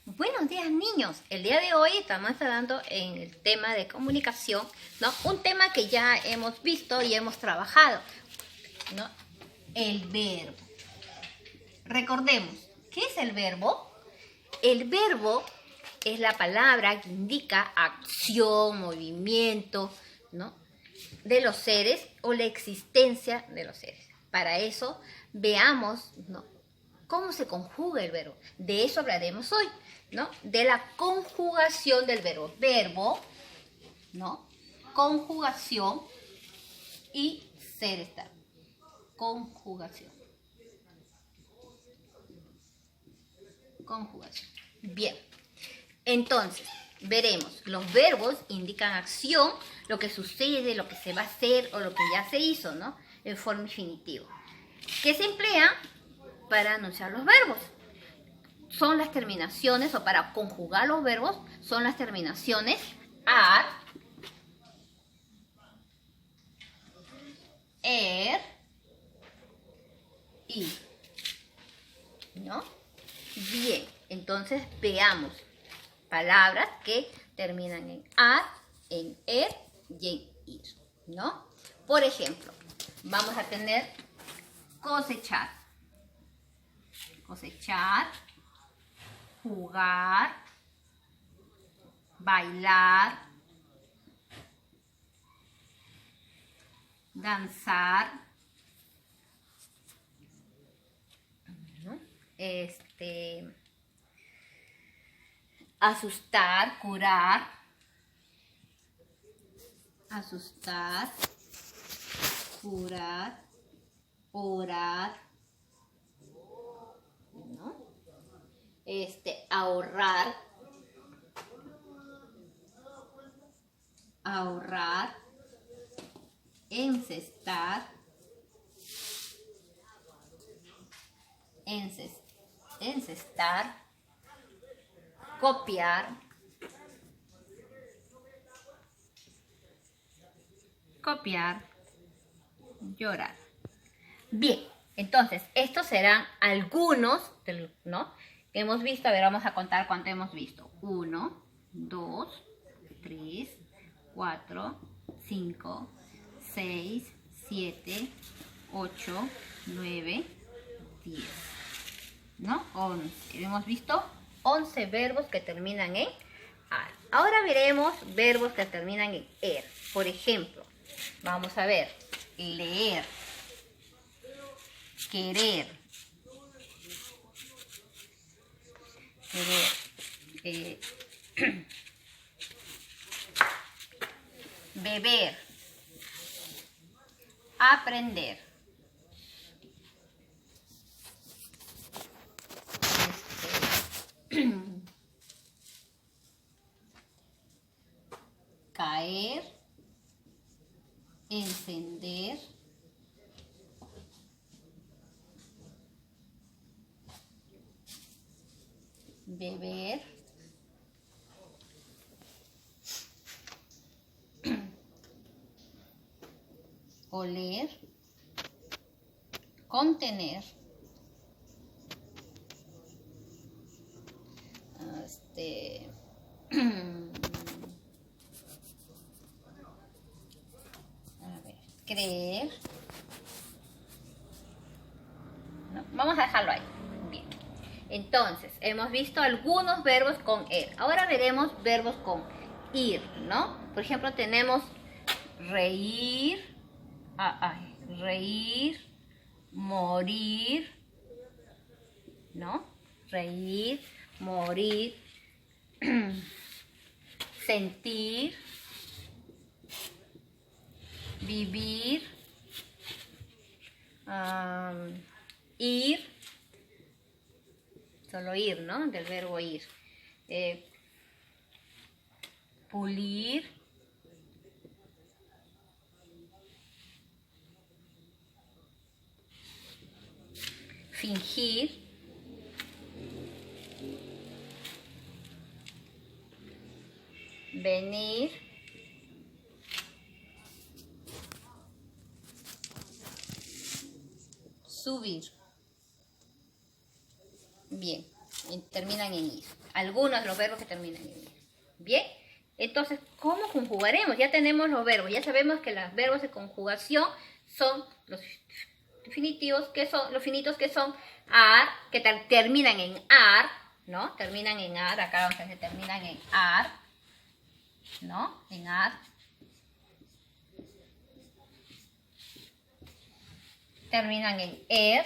Buenos días, niños. El día de hoy estamos hablando en el tema de comunicación, ¿no? Un tema que ya hemos visto y hemos trabajado, ¿no? El verbo. Recordemos, ¿qué es el verbo? El verbo es la palabra que indica acción, movimiento, ¿no? De los seres o la existencia de los seres. Para eso veamos, ¿no?, cómo se conjuga el verbo. De eso hablaremos hoy, ¿no? De la conjugación del verbo. Verbo, ¿no? Conjugación y ser estar. Conjugación. Conjugación. Bien. Entonces, veremos. Los verbos indican acción, lo que sucede, lo que se va a hacer o lo que ya se hizo, ¿no? En forma infinitiva. ¿Qué se emplea para anunciar los verbos? Son las terminaciones, o para conjugar los verbos, son las terminaciones ar, er, y, ¿no? Bien, entonces veamos palabras que terminan en ar, en er y en ir, ¿no? Por ejemplo, vamos a tener cosechar. Cosechar, jugar, bailar, danzar, asustar, curar, asustar, curar, orar, ¿no? Ahorrar, ahorrar, encestar, encestar, copiar, copiar, llorar. Bien, entonces estos serán algunos, ¿no?, que hemos visto. A ver, vamos a contar cuánto hemos visto. 1, 2, 3, 4, 5, 6, 7, 8, 9, 10, ¿no? 11. Hemos visto 11 verbos que terminan en ar. Ahora veremos verbos que terminan en er. Por ejemplo, vamos a ver: leer, querer, beber, aprender, caer, encender, beber, oler, contener, creer, ¿no? Vamos a dejarlo ahí. Bien. Entonces, hemos visto algunos verbos con er. Ahora veremos verbos con ir, ¿no? Por ejemplo, tenemos reír, reír, morir, ¿no? Reír, morir, sentir, vivir, ir, solo ir, ¿no? Del verbo ir. Pulir, fingir, venir, subir. Bien, terminan en ir. Algunos de los verbos que terminan en ir. Bien, entonces, ¿cómo conjugaremos? Ya tenemos los verbos, ya sabemos que los verbos de conjugación son los definitivos, los finitos que son ar, que terminan en ar, ¿no? Terminan en ar, acá vamos a ver, terminan en ar, ¿no? En ar. Terminan en er.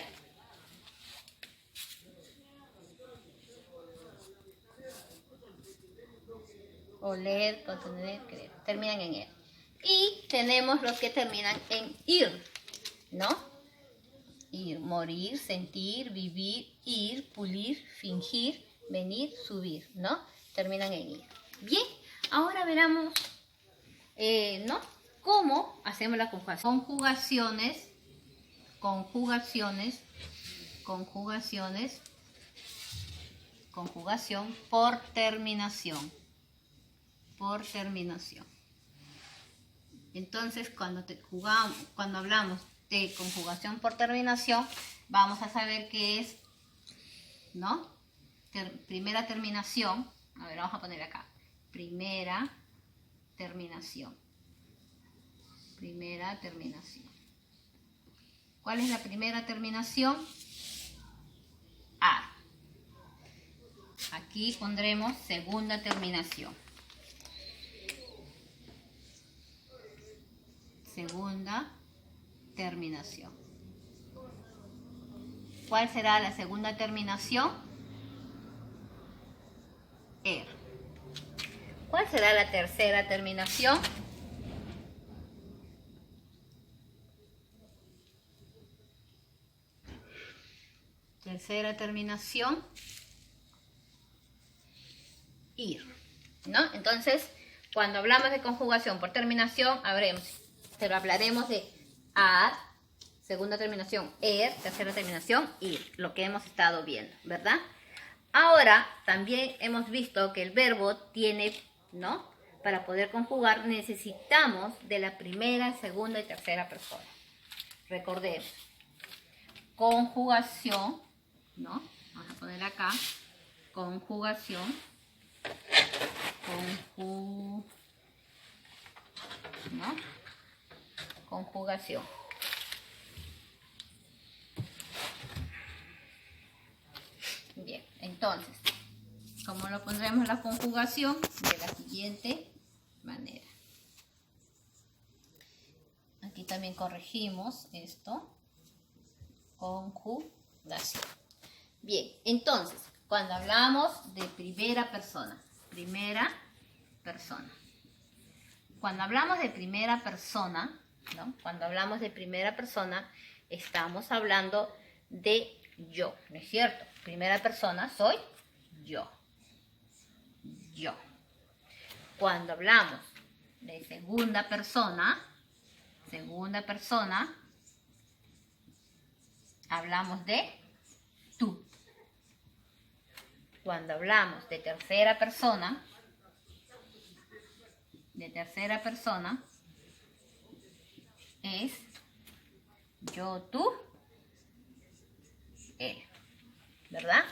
Oler, contener, creer. Terminan en er. Y tenemos los que terminan en ir, ¿no? Ir, morir, sentir, vivir, ir, pulir, fingir, venir, subir, ¿no? Terminan en ir. Bien, ahora veremos, ¿no? ¿Cómo hacemos la conjugación? Conjugación por terminación. Entonces, cuando hablamos de conjugación por terminación, vamos a saber qué es, ¿no? Primera terminación. A ver, vamos a poner acá. Primera terminación. ¿Cuál es la primera terminación? A. Aquí pondremos segunda terminación. ¿Cuál será la segunda terminación? Er. ¿Cuál será la tercera terminación? Ir, ¿no? Entonces, cuando hablamos de conjugación por terminación, hablaremos de ar, segunda terminación, er, tercera terminación, ir, lo que hemos estado viendo, ¿verdad? Ahora, también hemos visto que el verbo tiene, ¿no? Para poder conjugar necesitamos de la primera, segunda y tercera persona. Recordemos, conjugación, ¿no? Vamos a poner acá, conjugación, ¿no? Conjugación. Bien, entonces, ¿cómo lo pondremos la conjugación? De la siguiente manera. Aquí también corregimos esto. Conjugación. Bien, entonces, cuando hablamos de primera persona. Cuando hablamos de primera persona, ¿no? Cuando hablamos de primera persona, estamos hablando de yo, ¿no es cierto? Primera persona soy yo. Cuando hablamos de segunda persona, hablamos de tú. Cuando hablamos de tercera persona, es yo, tú, él, ¿verdad?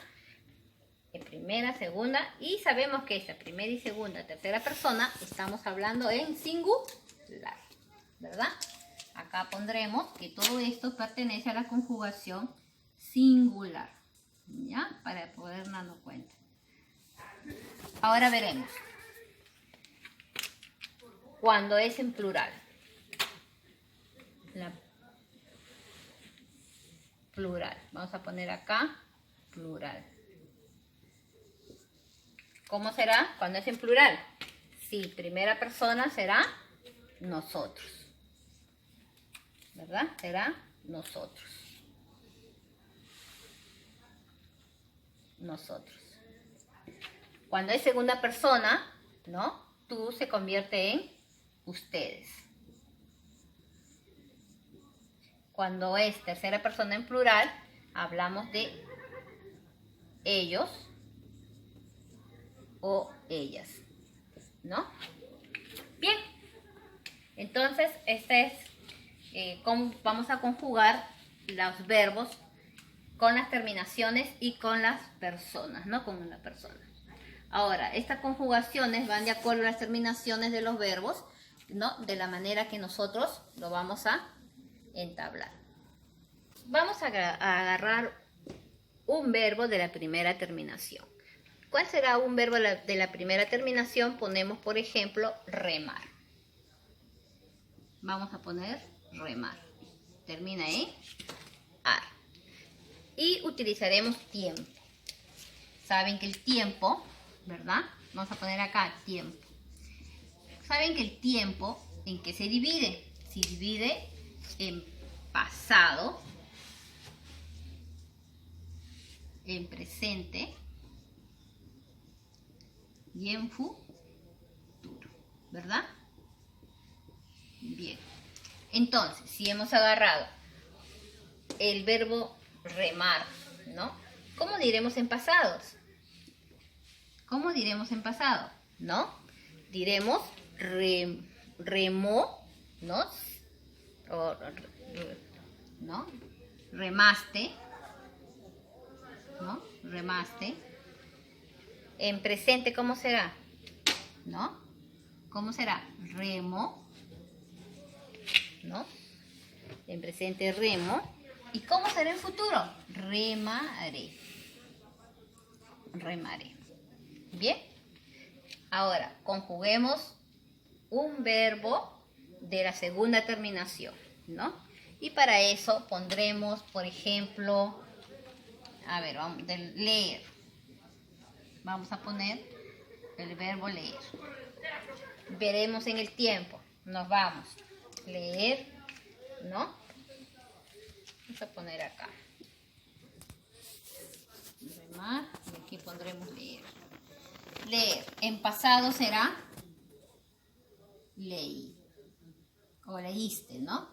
En primera, segunda, y sabemos que esta primera y segunda, tercera persona, estamos hablando en singular, ¿verdad? Acá pondremos que todo esto pertenece a la conjugación singular, ¿ya? Para poder darnos cuenta. Ahora veremos. Cuando es en plural. Plural. Vamos a poner acá plural. ¿Cómo será cuando es en plural? Sí, primera persona será nosotros. ¿Verdad? Será nosotros. Cuando es segunda persona, ¿no? Tú se convierte en ustedes. Cuando es tercera persona en plural, hablamos de ellos o ellas, ¿no? Bien, entonces vamos a conjugar los verbos con las terminaciones y con las personas, ¿no? Con una persona. Ahora, estas conjugaciones van de acuerdo a las terminaciones de los verbos, ¿no? De la manera que nosotros lo vamos a entablar. Vamos a agarrar un verbo de la primera terminación. ¿Cuál será un verbo de la primera terminación? Ponemos, por ejemplo, remar. Vamos a poner remar. Termina en ar. Y utilizaremos tiempo. Saben que el tiempo, ¿verdad? Vamos a poner acá tiempo. Saben que el tiempo, ¿en qué se divide? Se divide en pasado, en presente y en futuro, ¿verdad? Bien. Entonces, si hemos agarrado el verbo remar, ¿no? ¿Cómo diremos en pasados? ¿Cómo diremos en pasado? ¿No? Diremos remó, ¿no? ¿No? Remaste, ¿no? Remaste. En presente, ¿cómo será? ¿No? ¿Cómo será? Remo, ¿no? En presente, remo. ¿Y cómo será en futuro? Remaré. Remaré. Bien. Ahora, conjuguemos un verbo de la segunda terminación, ¿no? Y para eso pondremos, por ejemplo, a ver, vamos, de leer. Vamos a poner el verbo leer. Veremos en el tiempo. Nos vamos. Leer, ¿no? Vamos a poner acá. Remar, y aquí pondremos leer. Leer. En pasado será leí. O leíste, ¿no?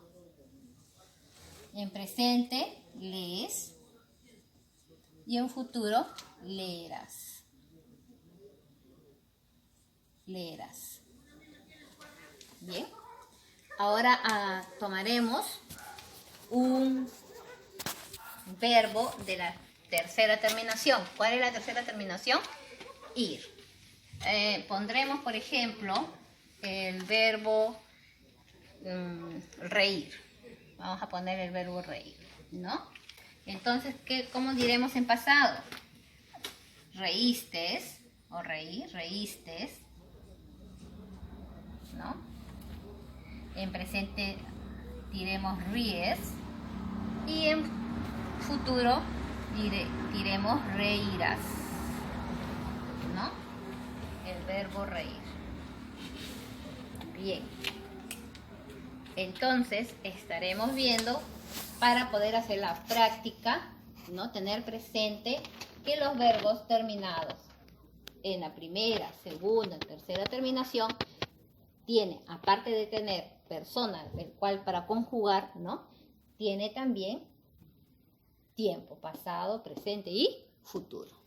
En presente, lees. Y en futuro, leerás. Leerás. Bien. Ahora tomaremos un verbo de la tercera terminación. ¿Cuál es la tercera terminación? Ir. Pondremos, por ejemplo, el verbo reír. Vamos a poner el verbo reír, ¿no? Entonces, ¿cómo diremos en pasado? Reíste o reír, reíste, ¿no? En presente diremos ríes y en futuro diremos reirás, ¿no? El verbo reír. Bien. Entonces estaremos viendo, para poder hacer la práctica, ¿no? Tener presente que los verbos terminados en la primera, segunda, tercera terminación tiene, aparte de tener persona, el cual para conjugar, ¿no? Tiene también tiempo, pasado, presente y futuro.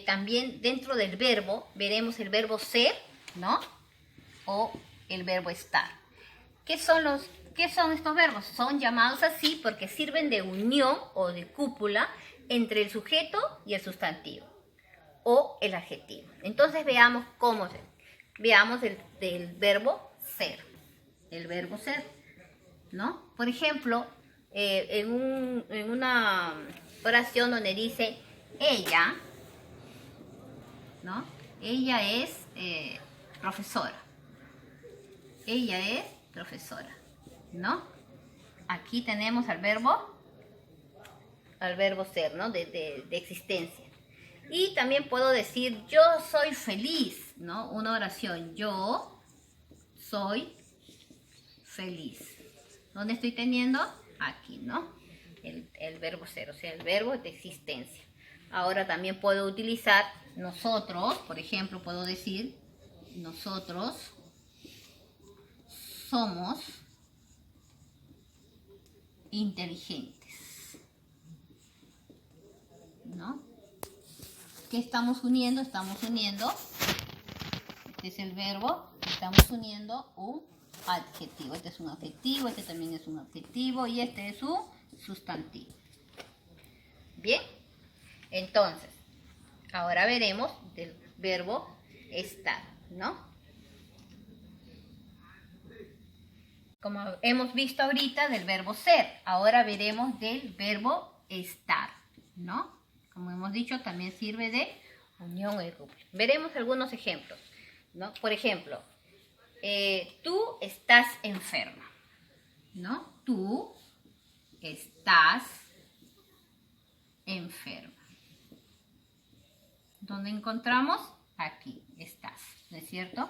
También dentro del verbo veremos el verbo ser, ¿no? O el verbo estar. ¿Qué son estos verbos? Son llamados así porque sirven de unión o de cúpula entre el sujeto y el sustantivo o el adjetivo. Entonces veamos cómo se. Veamos del verbo ser. El verbo ser, ¿no? Por ejemplo, en una oración donde dice ella, ¿no? Ella es profesora. Ella es profesora, ¿no? Aquí tenemos al verbo ser, ¿no? De existencia. Y también puedo decir yo soy feliz, ¿no? Una oración, yo soy feliz. ¿Dónde estoy teniendo? Aquí, ¿no? El verbo ser, o sea, el verbo de existencia. Ahora también puedo utilizar nosotros, por ejemplo, puedo decir nosotros somos inteligentes, ¿no? ¿Qué estamos uniendo? Estamos uniendo, este es el verbo, estamos uniendo un adjetivo. Este es un adjetivo, este también es un adjetivo y este es un sustantivo. Bien, entonces, ahora veremos del verbo estar, ¿no? Como hemos visto ahorita del verbo ser, ahora veremos del verbo estar, ¿no? Como hemos dicho, también sirve de unión irreducible. Veremos algunos ejemplos, ¿no? Por ejemplo, tú estás enferma, ¿no? Tú estás enferma. ¿Dónde encontramos? Aquí estás, ¿no es cierto?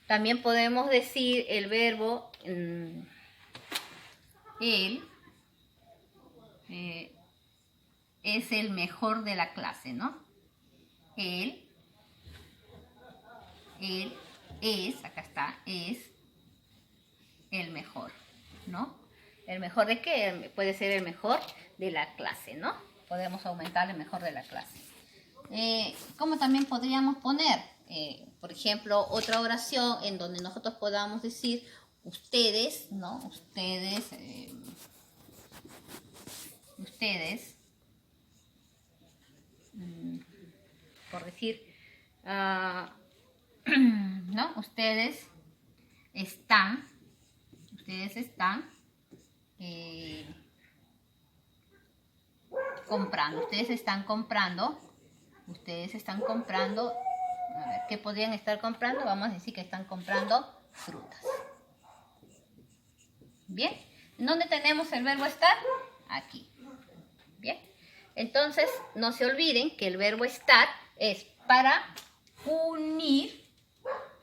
También podemos decir el verbo él es el mejor de la clase, ¿no? Él es, acá está, es el mejor, ¿no? ¿El mejor de qué? Puede ser el mejor de la clase, ¿no? Podemos aumentar el mejor de la clase. ¿Cómo también podríamos poner? Por ejemplo, otra oración en donde nosotros podamos decir ustedes, ¿no? Ustedes, por decir, ¿no? Ustedes están comprando, ustedes están comprando, a ver, ¿qué podrían estar comprando? Vamos a decir que están comprando frutas. Bien, ¿en dónde tenemos el verbo estar? Aquí. Bien, entonces no se olviden que el verbo estar es para unir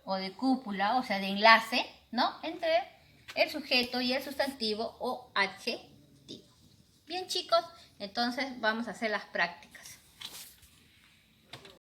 o de cúpula, o sea, de enlace, ¿no? Entre el sujeto y el sustantivo o adjetivo. Bien, chicos, entonces vamos a hacer las prácticas.